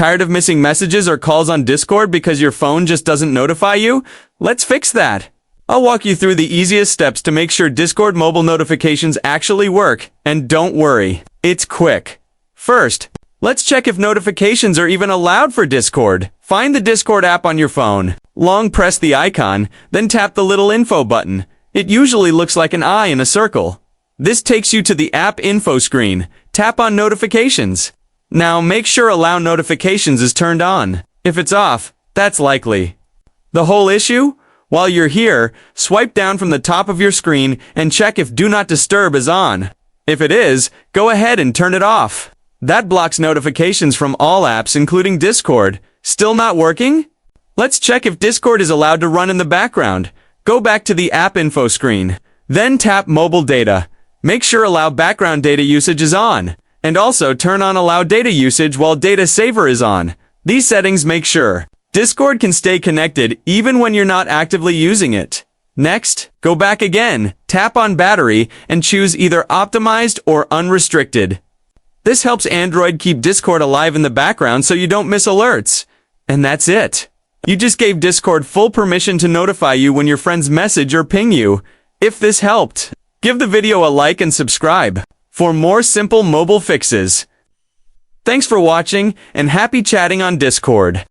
Tired of missing messages or calls on Discord because your phone just doesn't notify you? Let's fix that. I'll walk you through the easiest steps to make sure Discord mobile notifications actually work, and don't worry, it's quick. First, let's check if notifications are even allowed for Discord. Find the Discord app on your phone. Long press the icon, then tap the little info button. It usually looks like an eye in a circle. This takes you to the app info screen. Tap on notifications. Now make sure allow notifications is turned on. If it's off, that's likely the whole issue. While you're here, swipe down from the top of your screen and check if Do Not Disturb is on. If it is, go ahead and turn it off. That blocks notifications from all apps including Discord. Still not working? Let's check if Discord is allowed to run in the background. Go back to the app info screen. Then tap mobile data. Make sure allow background data usage is on. And also turn on allow data usage while data saver is on. These settings make sure Discord can stay connected even when you're not actively using it. Next, go back again, tap on battery, and choose either optimized or unrestricted. This helps Android keep Discord alive in the background so you don't miss alerts. And that's it. You just gave Discord full permission to notify you when your friends message or ping you. If this helped, give the video a like and subscribe for more simple mobile fixes. Thanks for watching, and happy chatting on Discord.